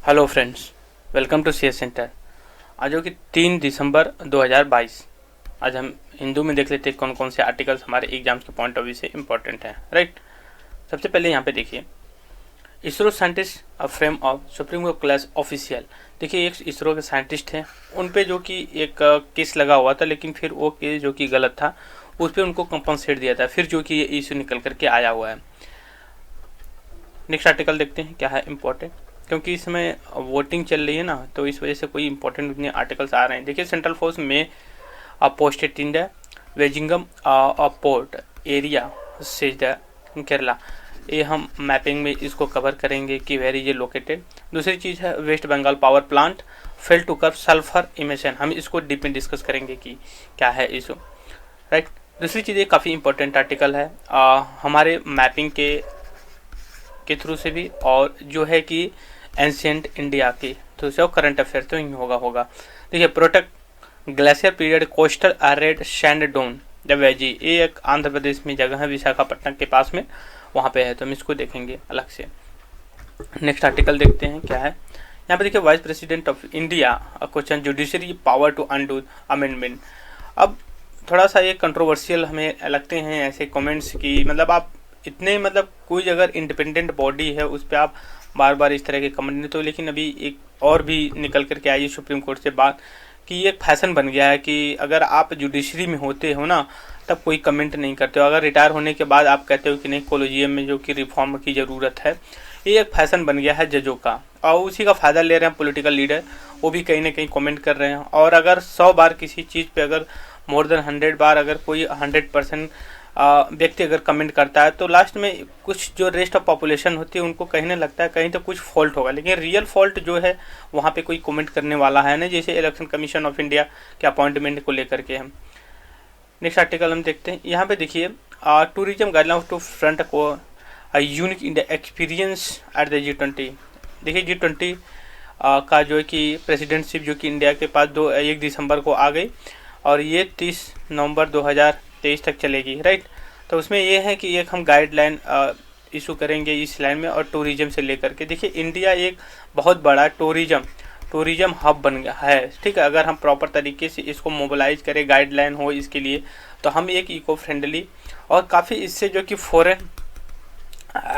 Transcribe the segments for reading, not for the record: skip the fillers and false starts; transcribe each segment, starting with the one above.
Hello friends, welcome to CS centre. आज हो कि 3 दिसंबर 2022। आज हम हिंदू में देख लेते हैं कौन कौन से आर्टिकल्स हमारे एग्जाम्स के पॉइंट ऑफ व्यू से इम्पोर्टेंट हैं। राइट, सबसे पहले यहाँ पे देखिए, ISRO scientist a frame of supreme court class official. देखिए, एक इसरो के साइंटिस्ट हैं, उन पे जो कि एक केस लगा हुआ था, लेकिन फिर वो केस जो कि गलत था उस पर उनको कंपनसेट दिया था, फिर जो कि ये इशू निकल करके आया हुआ है। नेक्स्ट आर्टिकल देखते हैं क्या है इम्पोर्टेंट, क्योंकि इसमें वोटिंग चल रही है ना, तो इस वजह से कोई इंपॉर्टेंट उतने आर्टिकल्स आ रहे हैं। देखिए, सेंट्रल फोर्स में posted in the Vizhinjam port area से केरला। ये हम मैपिंग में इसको कवर करेंगे कि वेर इज ये लोकेटेड। दूसरी चीज़ है West Bengal power plant fail to कर सल्फर इमिशन। हम इसको डीप में डिस्कस करेंगे कि क्या है इशू। राइट, दूसरी चीज़ ये काफ़ी इंपॉर्टेंट आर्टिकल है हमारे मैपिंग के थ्रू से भी, और जो है कि एंशियंट इंडिया की थ्रू से, और करंट अफेयर तो ही होगा। देखिए, protect glacier period coastal red sand डोन द वैजी। ये एक आंध्र प्रदेश में जगह है, विशाखापट्टनम के पास में, वहाँ पे है, तो हम इसको देखेंगे अलग से। नेक्स्ट आर्टिकल देखते हैं क्या है। यहाँ पे देखिए, vice president of India question judiciary power to undo amendment. अब थोड़ा सा ये कंट्रोवर्शियल हमें लगते हैं ऐसे कमेंट्स की, मतलब आप इतने, मतलब कोई अगर इंडिपेंडेंट बॉडी है उस पर आप बार बार इस तरह के कमेंट नहीं। तो लेकिन अभी एक और भी निकल करके आई सुप्रीम कोर्ट से बात कि ये एक फैशन बन गया है कि अगर आप जुडिशरी में होते हो ना, तब कोई कमेंट नहीं करते हो। अगर रिटायर होने के बाद आप कहते हो कि नहीं, कॉलेजियम में जो कि रिफॉर्म की ज़रूरत है, ये एक फैशन बन गया है जजों का, और उसी का फ़ायदा ले रहे हैं पॉलिटिकल लीडर। वो भी कहीं ना कहीं कमेंट कर रहे हैं, और अगर 100 बार किसी चीज़ पे अगर मोर देन 100 बार अगर कोई 100% व्यक्ति अगर कमेंट करता है, तो लास्ट में कुछ जो रेस्ट ऑफ पॉपुलेशन होती है उनको कहने लगता है कहीं तो कुछ फॉल्ट होगा, लेकिन रियल फॉल्ट जो है वहाँ पे कोई कमेंट करने वाला है नहीं, जैसे इलेक्शन कमीशन ऑफ इंडिया के अपॉइंटमेंट को लेकर के हम। नेक्स्ट आर्टिकल हम देखते हैं। यहाँ पे देखिए, टूरिज्म गाइडलाइन टू फ्रंट को unique India experience at the G20। देखिए, G20 का जो है कि प्रेसिडेंटशिप जो कि इंडिया के पास 1 दिसंबर को आ गई, और ये 30 नवंबर 2023 तक चलेगी। राइट, तो उसमें ये है कि एक हम गाइडलाइन इशू करेंगे इस लाइन में, और टूरिज्म से लेकर के। देखिए, इंडिया एक बहुत बड़ा टूरिज्म हब बन गया है। ठीक है, अगर हम प्रॉपर तरीके से इसको मोबिलाइज करें, गाइडलाइन हो इसके लिए, तो हम एक इको फ्रेंडली और काफ़ी इससे जो कि फॉरेन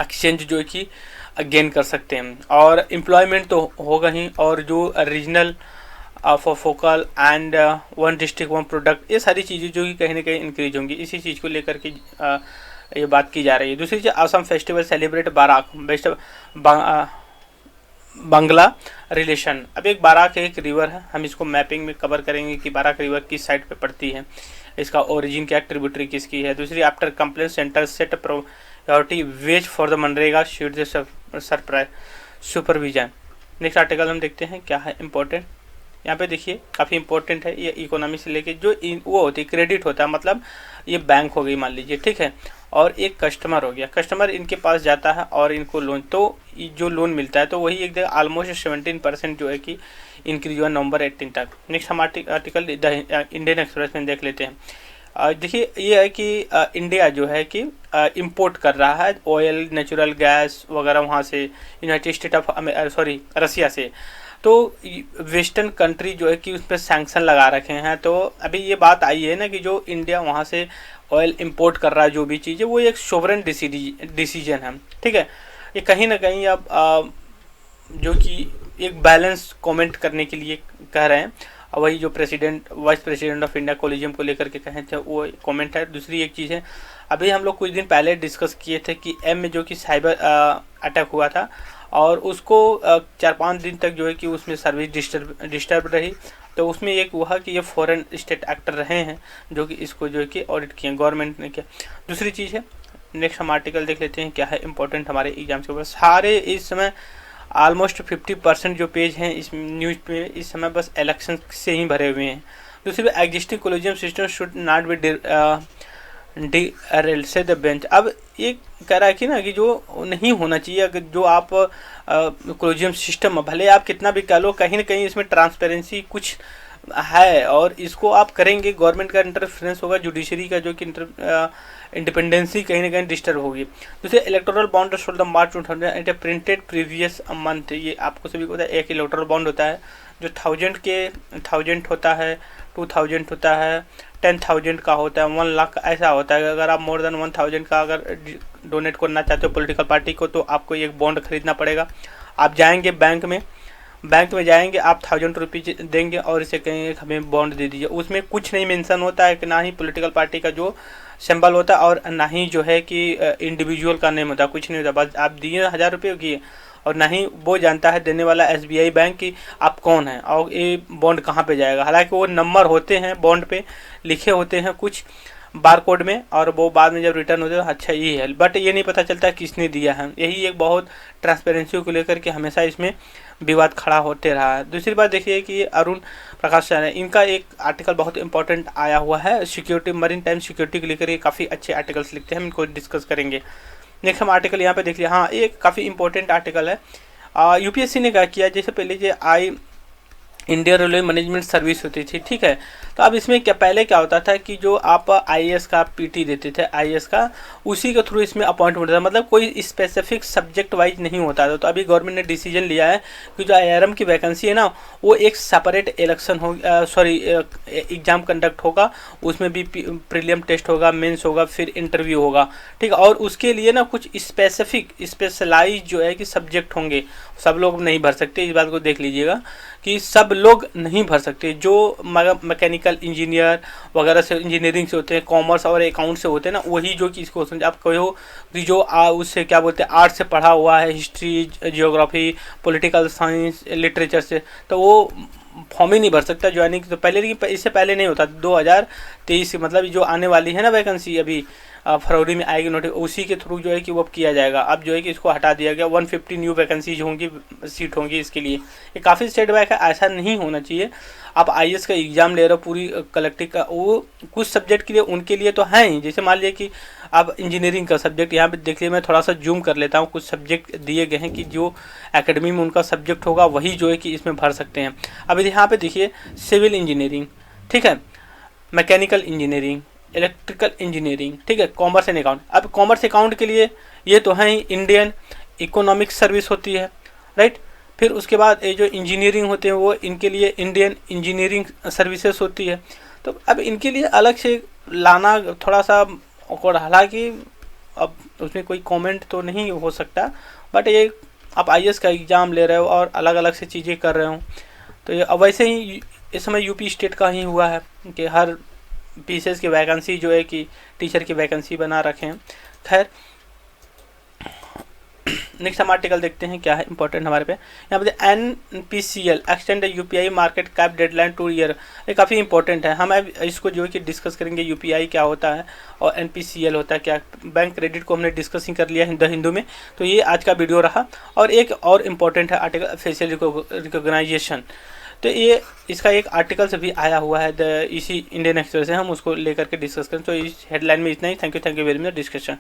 एक्सचेंज जो कि गेन कर सकते हैं, और एम्प्लॉयमेंट तो होगा ही, और जो regional for focal and one district one product, ये सारी चीज़ें जो कि कहीं ना कहीं इंक्रीज होंगी, इसी चीज़ को लेकर के ये बात की जा रही है। दूसरी चीज़, Assam festival celebrate Barak best Bangla relation. अब एक बाराक एक रिवर है, हम इसको मैपिंग में कवर करेंगे कि बाराक रिवर किस साइड पे पड़ती है, इसका ओरिजिन क्या, ट्रिब्यूटरी किसकी है। दूसरी, after complaint centre set priority ways for the MNREGA sheet surprise supervision. Next article हम देखते हैं क्या है इम्पोर्टेंट। यहाँ पे देखिए, काफ़ी इंपॉर्टेंट है ये, इकोनॉमी से लेके जो वो होती है, क्रेडिट होता है, मतलब ये बैंक हो गई मान लीजिए, ठीक है, और एक कस्टमर हो गया, कस्टमर इनके पास जाता है और इनको लोन, तो जो लोन मिलता है तो वही एक ऑलमोस्ट 17% जो है कि इंक्रीज हुआ नवंबर 18 तक। नेक्स्ट हम आर्टिकल द इंडियन एक्सप्रेस में देख लेते हैं। देखिए, ये है कि इंडिया जो है कि इंपोर्ट कर रहा है ऑयल, नेचुरल गैस वगैरह वहाँ से, यूनाइटेड स्टेट ऑफ रसिया से। तो वेस्टर्न कंट्री जो है कि उस पर सैंक्शन लगा रखे हैं। तो अभी ये बात आई है ना कि जो इंडिया वहाँ से ऑयल इंपोर्ट कर रहा है, जो भी चीज़ है, वो एक सोवरेन डिसीजन है। ठीक है, ये कहीं ना कहीं अब जो कि एक बैलेंस कमेंट करने के लिए कह रहे हैं, वही जो vice president of India collegium को लेकर के कहे थे वो कमेंट है। दूसरी एक चीज़ है, अभी हम लोग कुछ दिन पहले डिस्कस किए थे कि एम में जो कि साइबर अटैक हुआ था, और उसको 4-5 दिन तक जो है कि उसमें सर्विस डिस्टर्ब रही, तो उसमें एक हुआ कि ये फॉरेन स्टेट एक्टर रहे हैं जो कि इसको जो है कि ऑडिट किए, गवर्नमेंट ने किया। दूसरी चीज़ है, नेक्स्ट हम आर्टिकल देख लेते हैं क्या है इंपॉर्टेंट हमारे एग्जाम्स के ऊपर। सारे इस समय ऑलमोस्ट 50% जो पेज हैं इस न्यूज़ पे इस समय बस इलेक्शन से ही भरे हुए हैं। दूसरी, existing collegium system should not be derailed से द बेंच। अब ये कह रहा है कि ना कि जो नहीं होना चाहिए, अगर जो आप कॉलेजियम सिस्टम, भले आप कितना भी कह लो, कहीं ना कहीं इसमें ट्रांसपेरेंसी कुछ है और इसको आप करेंगे, गवर्नमेंट का इंटरफेरेंस होगा, जुडिशरी का जो कि इंडिपेंडेंसी कहीं ना कहीं डिस्टर्ब होगी। दूसरे electoral bond sold the March 2000 printed previous month, ये आपको सभी को पता है। एक इलेक्टोरल बॉन्ड होता है जो 1000 होता है, 2000 होता है, 10,000 का होता है, 1 लाख का ऐसा होता है। अगर आप मोर देन 1000 का अगर डोनेट करना चाहते हो पॉलिटिकल पार्टी को तो आपको एक बॉन्ड खरीदना पड़ेगा। आप जाएंगे बैंक में जाएंगे, आप 1000 रुपीज देंगे और इसे कहेंगे हमें बॉन्ड दे दीजिए। उसमें कुछ नहीं मेंशन होता है कि ना ही पॉलिटिकल पार्टी का जो सिंबल होता है और ना ही जो है कि इंडिविजुअल का नेम होता है, कुछ नहीं होता। बस आप दिए 1000 रुपये किए और ना ही वो जानता है देने वाला SBI बैंक कि आप कौन हैं और ये बॉन्ड कहाँ पे जाएगा। हालांकि वो नंबर होते हैं बॉन्ड पे लिखे होते हैं कुछ बारकोड में, और वो बाद में जब रिटर्न होते हैं अच्छा ये है, बट ये नहीं पता चलता किसने दिया है। यही एक बहुत ट्रांसपेरेंसी को लेकर के हमेशा इसमें विवाद खड़ा होते रहा है। दूसरी बात देखिए कि अरुण प्रकाश सर है, इनका एक आर्टिकल बहुत इंपॉर्टेंट आया हुआ है सिक्योरिटी, मरीन टाइम सिक्योरिटी को लेकर ये काफ़ी अच्छे आर्टिकल्स लिखते हैं, हम इनको डिस्कस करेंगे। नेक्स्ट हम आर्टिकल यहाँ पे देख लिया, हाँ ये काफ़ी इंपॉर्टेंट आर्टिकल है। UPSC ने क्या किया, जैसे पहले जो इंडियन रेलवे मैनेजमेंट सर्विस होती थी, ठीक है, तो अब इसमें क्या पहले क्या होता था कि जो आप IAS का PT देते थे IAS का, उसी के थ्रू इसमें अपॉइंटमेंट होता था, मतलब कोई स्पेसिफिक सब्जेक्ट वाइज नहीं होता था। तो अभी गवर्नमेंट ने डिसीजन लिया है कि जो IRM की वैकेंसी है ना वो एक सेपरेट इलेक्शन हो एग्जाम कंडक्ट होगा, उसमें भी प्रीलियम टेस्ट होगा, मेंस होगा, फिर इंटरव्यू होगा, ठीक है, और उसके लिए ना कुछ स्पेसिफिक स्पेशलाइज जो है कि सब्जेक्ट होंगे, सब लोग नहीं भर सकते, इस बात को देख लीजिएगा कि सब लोग नहीं भर सकते। जो मैकेनिकल इंजीनियर वगैरह से, इंजीनियरिंग से होते हैं, कॉमर्स और अकाउंट से होते हैं ना, वही जो कि इसको आप कहो कि जो उससे क्या बोलते हैं आर्ट से पढ़ा हुआ है, history, geography, political science, literature से, तो वो फॉर्म ही नहीं भर सकता ज्वाइनिंग। तो पहले, लेकिन इससे पहले नहीं होता, 2023 मतलब जो आने वाली है ना वैकेंसी अभी फरवरी में आएगी नोटिस, उसी के थ्रू जो है कि वो किया जाएगा। अब जो है कि इसको हटा दिया गया, 150 न्यू वैकेंसीज होंगी, सीट होंगी इसके लिए। ये काफ़ी स्टेट बैक है, ऐसा नहीं होना चाहिए। आप IAS का एग्जाम ले रहे हो पूरी कलेक्टिव का, वो कुछ सब्जेक्ट के लिए उनके लिए तो है ही, जैसे मान लिया कि आप इंजीनियरिंग का सब्जेक्ट यहाँ पे देख लिया, मैं थोड़ा सा जूम कर लेता हूँ, कुछ सब्जेक्ट दिए गए हैं कि जो एकेडमी में उनका सब्जेक्ट होगा वही जो है कि इसमें भर सकते हैं। अब यहाँ पे देखिए सिविल इंजीनियरिंग, ठीक है, मैकेनिकल इंजीनियरिंग, इलेक्ट्रिकल इंजीनियरिंग, ठीक है, कॉमर्स एंड अकाउंट। अब कॉमर्स अकाउंट के लिए ये तो है ही इंडियन इकोनॉमिक सर्विस होती है, राइट। फिर उसके बाद ये जो इंजीनियरिंग होते हैं वो इनके लिए इंडियन इंजीनियरिंग सर्विसेज होती है। तो अब इनके लिए अलग से लाना थोड़ा सा, और हालांकि अब उसमें कोई कमेंट तो नहीं हो सकता, बट ये आप IAS का एग्ज़ाम ले रहे हो और अलग अलग से चीज़ें कर रहे हो, तो ये अब वैसे ही इस समय UP स्टेट का ही हुआ है कि हर पीसेस की वैकेंसी जो है कि टीचर की वैकेंसी बना रखे हैं। खैर नेक्स्ट हम आर्टिकल देखते हैं क्या है इंपॉर्टेंट हमारे पे। यहाँ पे NPCL extend UPI market cap deadline 2 year, ये काफ़ी इंपॉर्टेंट है। हम अब इसको जो है कि डिस्कस करेंगे, UPI क्या होता है और NPCL होता है क्या। बैंक क्रेडिट को हमने डिस्कस ही कर लिया हिंदू में, तो ये आज का वीडियो रहा। और एक और इम्पॉर्टेंट है आर्टिकल फेशियल रिकॉग्नाइजेशन, तो ये इसका एक आर्टिकल से भी आया हुआ है इसी इंडियन एक्सप्रेस से, हम उसको लेकर के डिस्कस करें। तो इस हेडलाइन में इतना ही। Thank you very much discussion.